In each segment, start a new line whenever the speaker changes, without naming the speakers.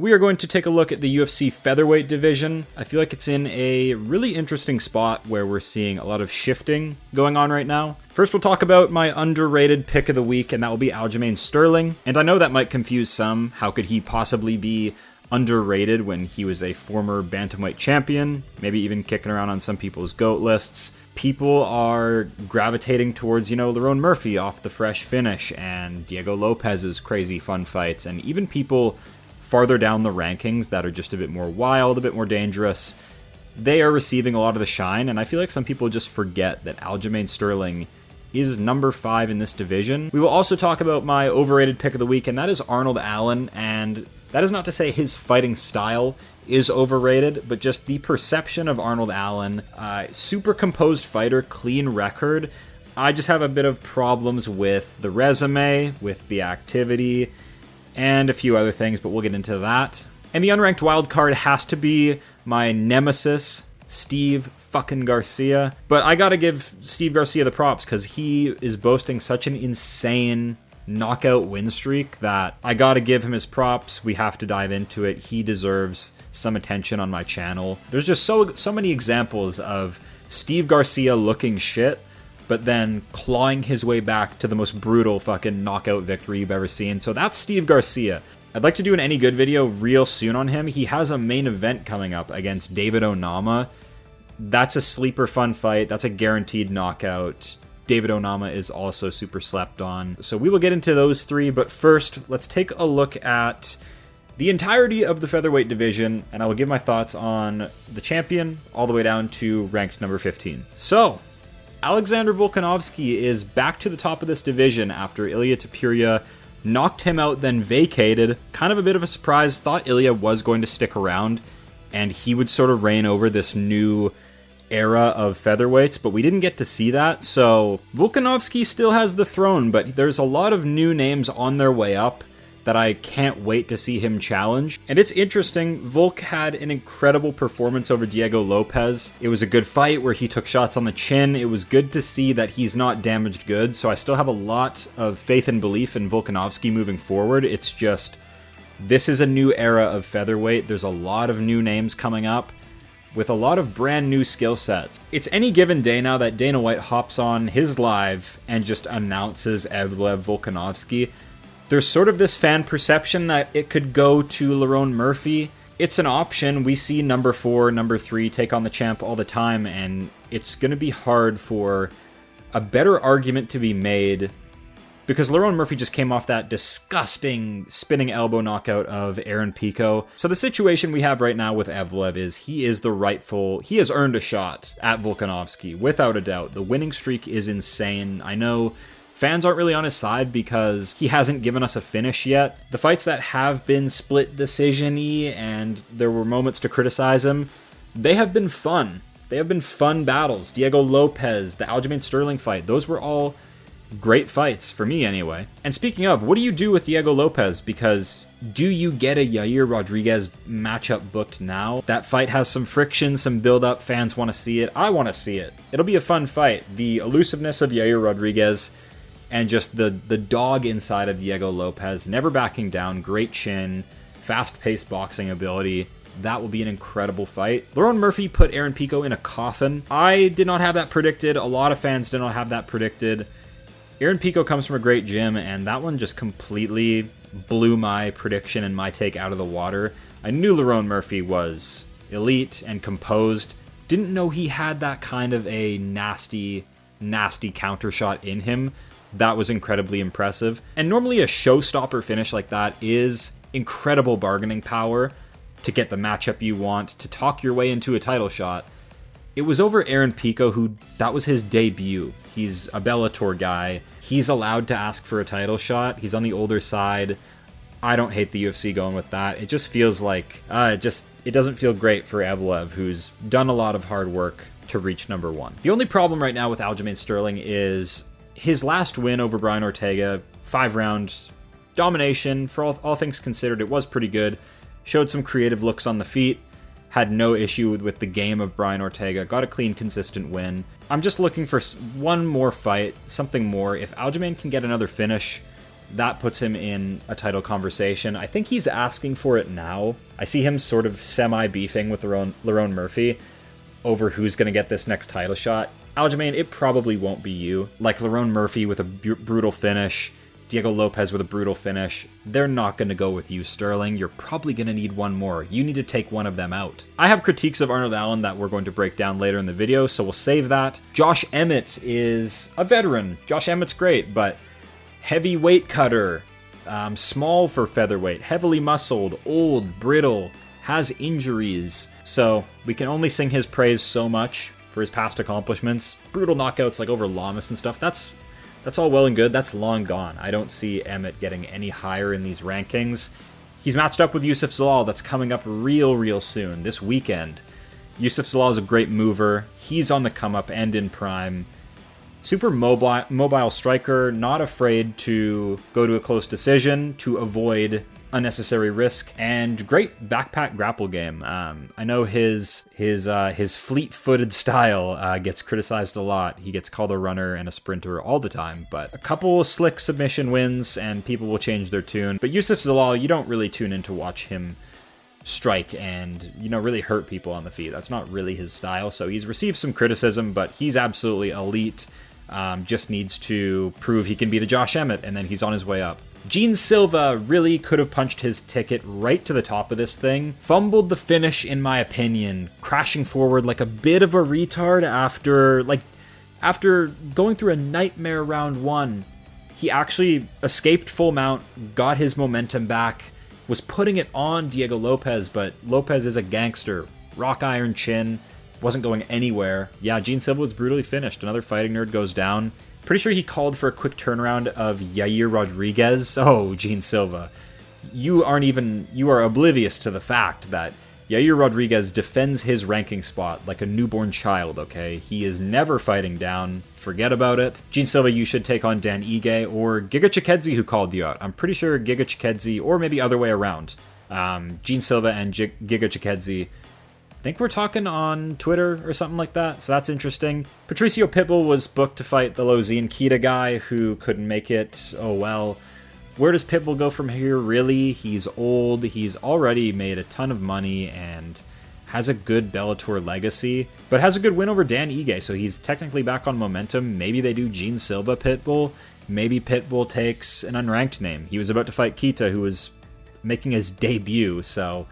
We are going to take a look at the UFC featherweight division. I feel like it's in a really interesting spot where we're seeing a lot of shifting going on right now. First, we'll talk about my underrated pick of the week, and that will be Aljamain Sterling. And I know that might confuse some. How could he possibly be underrated when he was a former bantamweight champion? Maybe even kicking around on some people's GOAT lists. People are gravitating towards, Lerone Murphy off the fresh finish, and Diego Lopez's crazy fun fights, and even people farther down the rankings that are just a bit more wild, a bit more dangerous. They are receiving a lot of the shine, and I feel like some people just forget that Aljamain Sterling is number 5 in this division. We will also talk about my overrated pick of the week, and that is Arnold Allen, and that is not to say his fighting style is overrated, but just the perception of Arnold Allen. Super composed fighter, clean record. I just have a bit of problems with the resume, with the activity, and a few other things, but we'll get into that. And the unranked wildcard has to be my nemesis, Steve fucking Garcia. But I gotta give Steve Garcia the props, because he is boasting such an insane knockout win streak that I gotta give him his props. We have to dive into it. He deserves some attention on my channel. There's just so many examples of Steve Garcia looking shit, but then clawing his way back to the most brutal fucking knockout victory you've ever seen. So that's Steve Garcia. I'd like to do an Any Good video real soon on him. He has a main event coming up against David Onama. That's a sleeper fun fight. That's a guaranteed knockout. David Onama is also super slept on. So we will get into those three, but first, let's take a look at the entirety of the featherweight division, and I will give my thoughts on the champion all the way down to ranked number 15. So, Alexander Volkanovski is back to the top of this division after Ilia Topuria knocked him out, then vacated. Kind of a bit of a surprise. Thought Ilia was going to stick around and he would sort of reign over this new era of featherweights, but we didn't get to see that. So Volkanovski still has the throne, but there's a lot of new names on their way up that I can't wait to see him challenge. And it's interesting, Volk had an incredible performance over Diego Lopez. It was a good fight where he took shots on the chin. It was good to see that he's not damaged goods, so I still have a lot of faith and belief in Volkanovski moving forward. It's just, this is a new era of featherweight. There's a lot of new names coming up with a lot of brand new skill sets. It's any given day now that Dana White hops on his live and just announces Evlev Volkanovski. There's sort of this fan perception that it could go to Lerone Murphy. It's an option. We see number 4, number 3 take on the champ all the time, and it's going to be hard for a better argument to be made because Lerone Murphy just came off that disgusting spinning elbow knockout of Aaron Pico. So the situation we have right now with Evlev is he has earned a shot at Volkanovski, without a doubt. The winning streak is insane. I know fans aren't really on his side because he hasn't given us a finish yet. The fights that have been split decision-y and there were moments to criticize him, they have been fun. They have been fun battles. Diego Lopez, the Aljamain Sterling fight, those were all great fights, for me anyway. And speaking of, what do you do with Diego Lopez? Because do you get a Yair Rodriguez matchup booked now? That fight has some friction, some build-up. Fans want to see it. I want to see it. It'll be a fun fight. The elusiveness of Yair Rodriguez and just the dog inside of Diego Lopez, never backing down, great chin, fast-paced boxing ability. That will be an incredible fight. Lerone Murphy put Aaron Pico in a coffin. I did not have that predicted. A lot of fans did not have that predicted. Aaron Pico comes from a great gym, and that one just completely blew my prediction and my take out of the water. I knew Lerone Murphy was elite and composed. Didn't know he had that kind of a nasty counter shot in him. That was incredibly impressive. And normally a showstopper finish like that is incredible bargaining power to get the matchup you want, to talk your way into a title shot. It was over Aaron Pico, who that was his debut. He's a Bellator guy. He's allowed to ask for a title shot. He's on the older side. I don't hate the UFC going with that. It just feels like, it doesn't feel great for Evlev, who's done a lot of hard work to reach number 1. The only problem right now with Aljamain Sterling is his last win over Brian Ortega, 5-round domination. For all things considered, it was pretty good. Showed some creative looks on the feet. Had no issue with the game of Brian Ortega. Got a clean, consistent win. I'm just looking for one more fight, something more. If Aljamain can get another finish, that puts him in a title conversation. I think he's asking for it now. I see him sort of semi-beefing with Lerone Murphy over who's going to get this next title shot. Aljamain, it probably won't be you. Like Lerone Murphy with a brutal finish, Diego Lopez with a brutal finish. They're not going to go with you, Sterling. You're probably going to need one more. You need to take one of them out. I have critiques of Arnold Allen that we're going to break down later in the video, so we'll save that. Josh Emmett is a veteran. Josh Emmett's great, but heavy weight cutter, small for featherweight, heavily muscled, old, brittle, has injuries. So we can only sing his praise so much for his past accomplishments. Brutal knockouts like over Lamas and stuff. That's all well and good. That's long gone. I don't see Emmett getting any higher in these rankings. He's matched up with Yusuf Zalal. That's coming up real soon, this weekend. Yusuf Zalal is a great mover. He's on the come up and in prime. Super mobile striker, not afraid to go to a close decision to avoid unnecessary risk, and great backpack grapple game. I know his fleet-footed style gets criticized a lot. He gets called a runner and a sprinter all the time, but a couple slick submission wins and people will change their tune. But Yusuf Zalal, you don't really tune in to watch him strike and, really hurt people on the feet. That's not really his style, so he's received some criticism, but he's absolutely elite. Just needs to prove he can beat a Josh Emmett, and then he's on his way up. Gene Silva really could have punched his ticket right to the top of this thing. Fumbled the finish, in my opinion, crashing forward like a bit of a retard after going through a nightmare round one. He actually escaped full mount, got his momentum back, was putting it on Diego Lopez, but Lopez is a gangster. Rock iron chin, wasn't going anywhere. Yeah, Gene Silva was brutally finished. Another fighting nerd goes down. Pretty sure he called for a quick turnaround of Yair Rodriguez. Oh, Gene Silva. You are oblivious to the fact that Yair Rodriguez defends his ranking spot like a newborn child, okay? He is never fighting down. Forget about it. Gene Silva, you should take on Dan Ige or Giga Chikadze, who called you out. I'm pretty sure Giga Chikadze, or maybe other way around. Gene Silva and Giga Chikadze. I think we're talking on Twitter or something like that, so that's interesting. Patricio Pitbull was booked to fight the Lozine Kita guy who couldn't make it. Oh well. Where does Pitbull go from here, really? He's old, he's already made a ton of money, and has a good Bellator legacy, but has a good win over Dan Ige, so he's technically back on momentum. Maybe they do Gene Silva Pitbull. Maybe Pitbull takes an unranked name. He was about to fight Kita, who was making his debut, so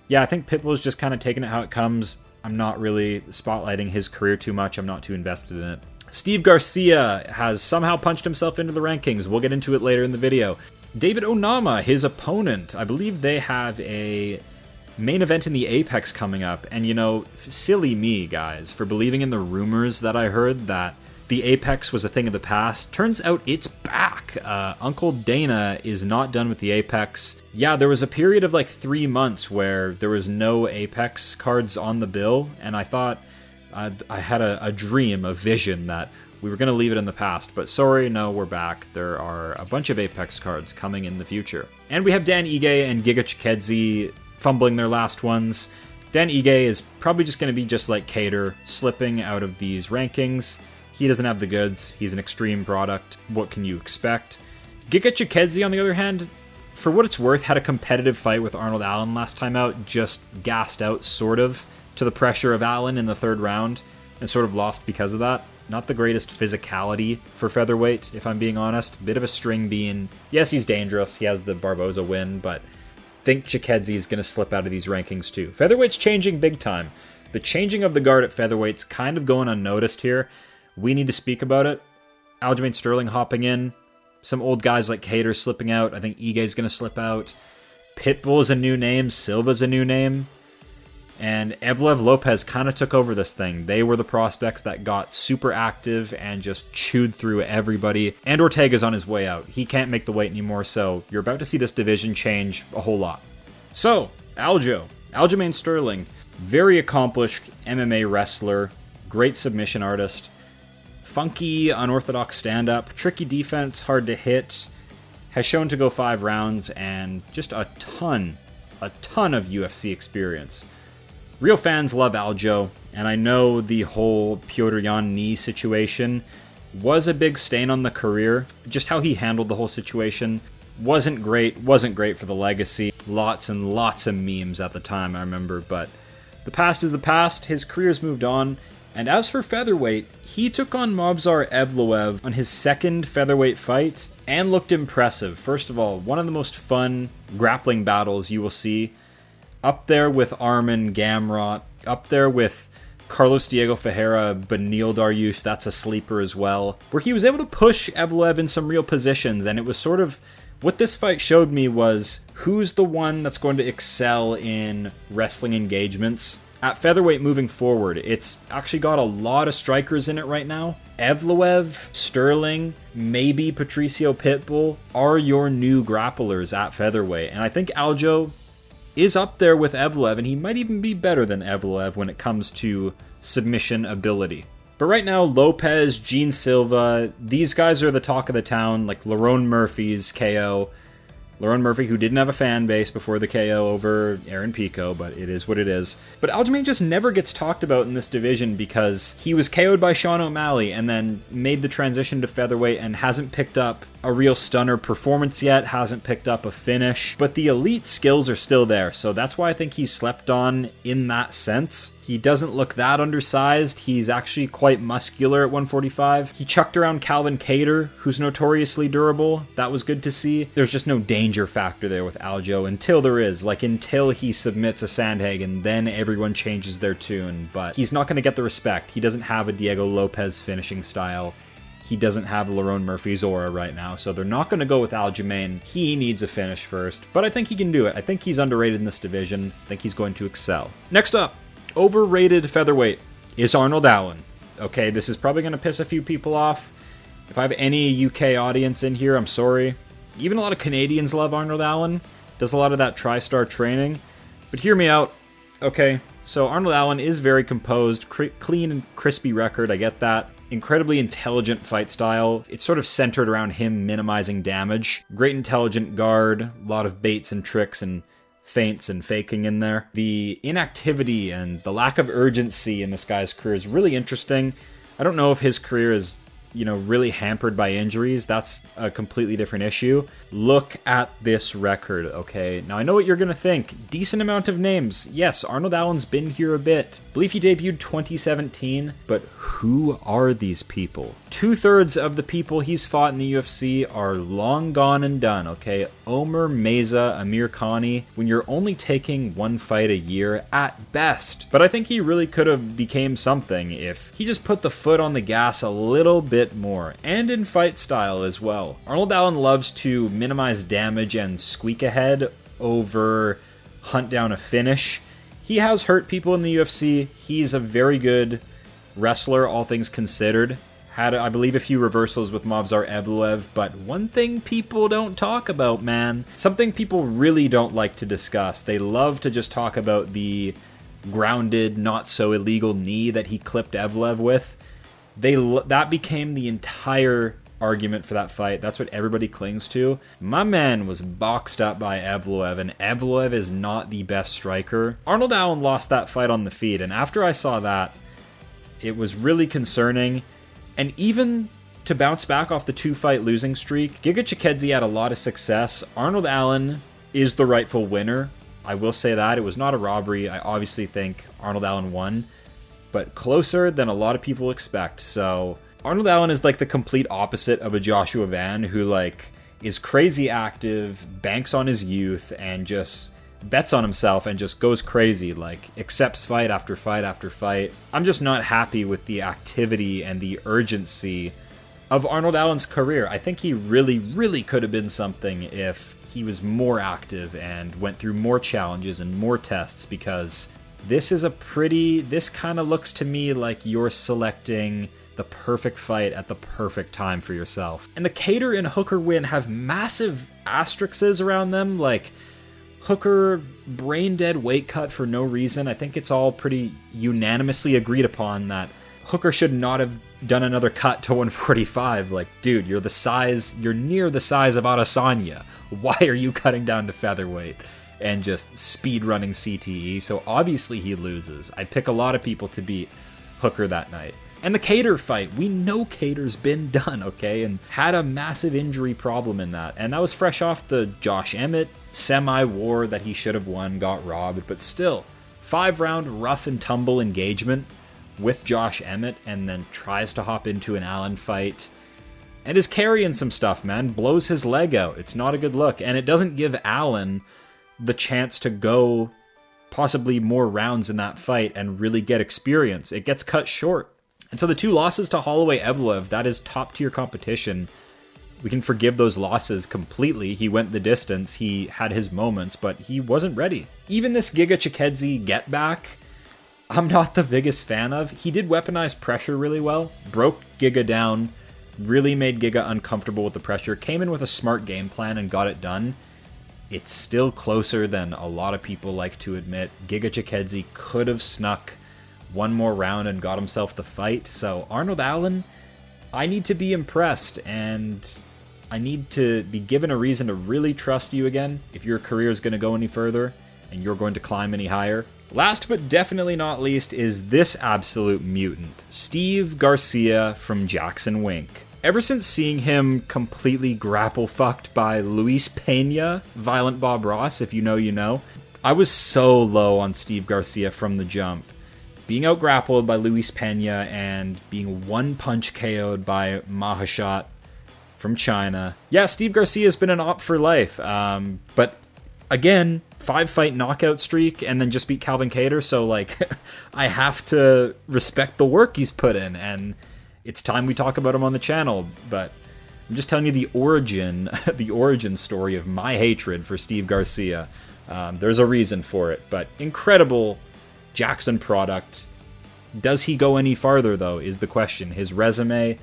yeah, I think Pitbull's just kind of taking it how it comes. I'm not really spotlighting his career too much. I'm not too invested in it. Steve Garcia has somehow punched himself into the rankings. We'll get into it later in the video. David Onama, his opponent, I believe they have a main event in the Apex coming up. And, silly me, guys, for believing in the rumors that I heard that the Apex was a thing of the past. Turns out it's back. Uncle Dana is not done with the Apex. Yeah, there was a period of like 3 months where there was no Apex cards on the bill, and I thought I had a dream, a vision that we were going to leave it in the past. But sorry, no, we're back. There are a bunch of Apex cards coming in the future. And we have Dan Ige and Giga Chikadze fumbling their last ones. Dan Ige is probably just going to be just like Cater, slipping out of these rankings. He doesn't have the goods. He's an extreme product. What can you expect? Giga Chikadze, on the other hand, for what it's worth, had a competitive fight with Arnold Allen last time out, just gassed out, sort of, to the pressure of Allen in the third round, and sort of lost because of that. Not the greatest physicality for featherweight, if I'm being honest. Bit of a string bean. Yes, he's dangerous. He has the Barboza win, but I think Chikadze is going to slip out of these rankings too. Featherweight's changing big time. The changing of the guard at featherweight's kind of going unnoticed here. We need to speak about it. Aljamain Sterling hopping in. Some old guys like Cater slipping out. I think Ige's going to slip out. Pitbull is a new name. Silva's a new name. And Evlev Lopez kind of took over this thing. They were the prospects that got super active and just chewed through everybody. And Ortega's on his way out. He can't make the weight anymore, so you're about to see this division change a whole lot. So, Aljamain Sterling, very accomplished MMA wrestler, great submission artist, funky, unorthodox stand-up, tricky defense, hard to hit, has shown to go 5 rounds, and just a ton of UFC experience. Real fans love Aljo, and I know the whole Piotr Jan knee situation was a big stain on the career. Just how he handled the whole situation wasn't great for the legacy. Lots and lots of memes at the time, I remember, but the past is the past. His career's moved on. And as for featherweight, he took on Movsar Evloev on his second featherweight fight and looked impressive. First of all, one of the most fun grappling battles you will see. Up there with Armin Gamrot, up there with Carlos Diego Ferreira, Benil Dariush, that's a sleeper as well, where he was able to push Evloev in some real positions, and it was sort of, what this fight showed me was who's the one that's going to excel in wrestling engagements. At featherweight moving forward, it's actually got a lot of strikers in it right now. Evloev, Sterling, maybe Patricio Pitbull are your new grapplers at featherweight, and I think Aljo is up there with Evloev, and he might even be better than Evloev when it comes to submission ability. But right now, Lopez, Gene Silva, these guys are the talk of the town, like Lerone Murphy's KO. Lerone Murphy, who didn't have a fan base before the KO over Aaron Pico, but it is what it is. But Aljamain just never gets talked about in this division because he was KO'd by Sean O'Malley and then made the transition to featherweight and hasn't picked up a real stunner performance yet, hasn't picked up a finish. But the elite skills are still there, so that's why I think he's slept on in that sense. He doesn't look that undersized. He's actually quite muscular at 145. He chucked around Calvin Kattar, who's notoriously durable. That was good to see. There's just no danger factor there with Aljo until there is. Like, until he submits a Sandhagen, then everyone changes their tune. But he's not going to get the respect. He doesn't have a Diego Lopez finishing style. He doesn't have Lerone Murphy's aura right now, so they're not going to go with Aljamain. He needs a finish first, but I think he can do it. I think he's underrated in this division. I think he's going to excel. Next up, overrated featherweight is Arnold Allen. Okay, this is probably going to piss a few people off. If I have any UK audience in here, I'm sorry. Even a lot of Canadians love Arnold Allen. Does a lot of that TriStar training. But hear me out. Okay, so Arnold Allen is very composed, clean and crispy record, I get that. Incredibly intelligent fight style. It's sort of centered around him minimizing damage. Great intelligent guard, a lot of baits and tricks and feints and faking in there. The inactivity and the lack of urgency in this guy's career is really interesting. I don't know if his career is, really hampered by injuries. That's a completely different issue. Look at this record, okay? Now, I know what you're going to think. Decent amount of names. Yes, Arnold Allen's been here a bit. I believe he debuted 2017, but who are these people? 2/3 of the people he's fought in the UFC are long gone and done, okay? Omer, Meza, Amir Khani, when you're only taking one fight a year at best. But I think he really could have became something if he just put the foot on the gas a little bit more, and in fight style as well. Arnold Allen loves to minimize damage and squeak ahead over hunt down a finish. He has hurt people in the UFC. He's a very good wrestler, all things considered. Had, I believe, a few reversals with Movsar Evloev, but one thing people don't talk about, man, something people really don't like to discuss. They love to just talk about the grounded, not so illegal knee that he clipped Evloev with. That became the entire argument for that fight. That's what everybody clings to. My man was boxed up by Evloev, and Evloev is not the best striker. Arnold Allen lost that fight on the feet, and after I saw that, it was really concerning. And even to bounce back off the 2-fight losing streak, Giga Chikadze had a lot of success. Arnold Allen is the rightful winner. I will say that. It was not a robbery. I obviously think Arnold Allen won, but closer than a lot of people expect. So Arnold Allen is like the complete opposite of a Joshua Van, who is crazy active, banks on his youth, and just bets on himself and just goes crazy, accepts fight after fight after fight. I'm just not happy with the activity and the urgency of Arnold Allen's career. I think he really, really could have been something if he was more active and went through more challenges and more tests, because this kind of looks to me like you're selecting the perfect fight at the perfect time for yourself. And the Kattar and Hooker win have massive asterisks around them, like Hooker brain dead weight cut for no reason. I think it's all pretty unanimously agreed upon that Hooker should not have done another cut to 145. Dude, you're near the size of Adesanya. Why are you cutting down to featherweight and just speed running CTE? So obviously he loses. I pick a lot of people to beat Hooker that night. And the Kattar fight, we know Kattar's been done, okay, and had a massive injury problem in that. And that was fresh off the Josh Emmett semi-war that he should have won, got robbed, but still, 5-round rough and tumble engagement with Josh Emmett, and then tries to hop into an Allen fight, and is carrying some stuff, man, blows his leg out. It's not a good look, and it doesn't give Allen the chance to go possibly more rounds in that fight and really get experience. It gets cut short. And so the 2 losses to Holloway Evloev, that is top tier competition. We can forgive those losses completely. He went the distance, he had his moments, but he wasn't ready. Even this Giga Chikadze get back, I'm not the biggest fan of. He did weaponize pressure really well, broke Giga down, really made Giga uncomfortable with the pressure, came in with a smart game plan and got it done. It's still closer than a lot of people like to admit. Giga Chikadze could have snuck one more round and got himself the fight. So Arnold Allen, I need to be impressed, and I need to be given a reason to really trust you again if your career is going to go any further and you're going to climb any higher. Last but definitely not least is this absolute mutant, Steve Garcia from Jackson Wink. Ever since seeing him completely grapple fucked by Luis Pena, Violent Bob Ross, if you know, you know, I was so low on Steve Garcia from the jump. Being out-grappled by Luis Pena and being one-punch KO'd by Mahashat from China. Yeah, Steve Garcia's been an op for life, but again, 5-fight knockout streak and then just beat Calvin Kattar, so like, I have to respect the work he's put in, and it's time we talk about him on the channel. But I'm just telling you the origin story of my hatred for Steve Garcia. There's a reason for it, but incredible Jackson product. Does he go any farther, though, is the question. His resume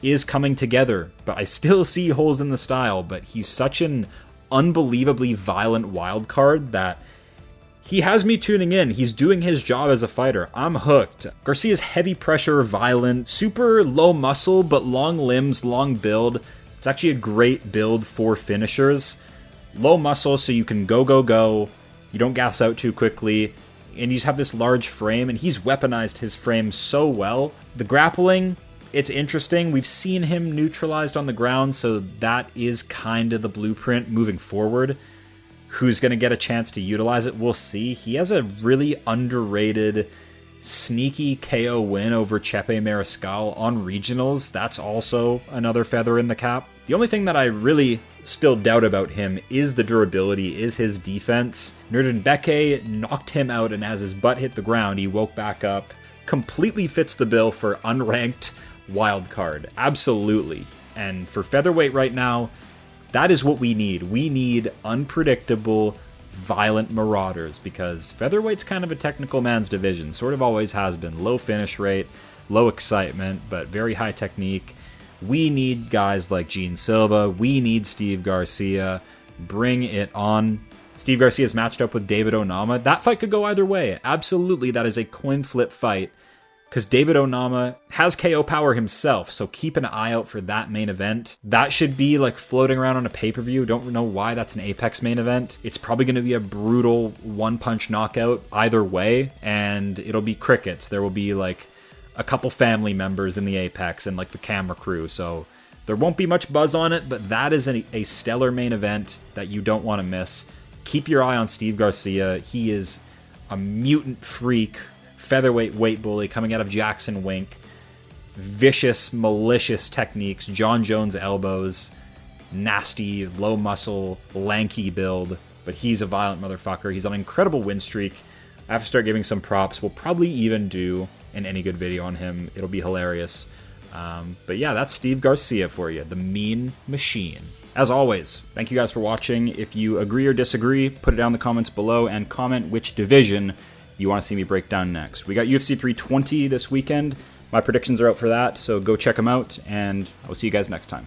is coming together, but I still see holes in the style, but he's such an unbelievably violent wild card that he has me tuning in. He's doing his job as a fighter. I'm hooked. Garcia's heavy pressure, violent, super low muscle, but long limbs, long build. It's actually a great build for finishers. Low muscle, so you can go. You don't gas out too quickly. And you just have this large frame, and he's weaponized his frame so well. The grappling, it's interesting. We've seen him neutralized on the ground, so that is kind of the blueprint moving forward. Who's going to get a chance to utilize it, we'll see. He has a really underrated, sneaky KO win over Chepe Mariscal on regionals. That's also another feather in the cap. The only thing that I really still doubt about him is the durability, is his defense. Nerdenbeke knocked him out, and as his butt hit the ground, he woke back up. Completely fits the bill for unranked wildcard. Absolutely. And for featherweight right now, that is what we need. We need unpredictable, violent marauders, because featherweight's kind of a technical man's division. Sort of always has been. Low finish rate, low excitement, but very high technique. We need guys like Gene Silva. We need Steve Garcia. Bring it on. Steve Garcia's matched up with David Onama. That fight could go either way. Absolutely, that is a coin flip fight, because David Onama has KO power himself, so keep an eye out for that main event. That should be like floating around on a pay-per-view. Don't know why that's an Apex main event. It's probably going to be a brutal one-punch knockout either way, and it'll be crickets. There will be like a couple family members in the Apex and like the camera crew, so there won't be much buzz on it, but that is a stellar main event that you don't want to miss. Keep your eye on Steve Garcia. He is a mutant freak, featherweight weight bully coming out of Jackson Wink. Vicious, malicious techniques, John Jones elbows, nasty, low muscle, lanky build, but he's a violent motherfucker. He's on an incredible win streak. I have to start giving some props. We'll probably even do an Any Good video on him. It'll be hilarious. But yeah, that's Steve Garcia for you, the mean machine. As always, thank you guys for watching. If you agree or disagree, put it down in the comments below and comment which division you want to see me break down next. We got UFC 320 this weekend. My predictions are out for that, so go check them out, and I will see you guys next time.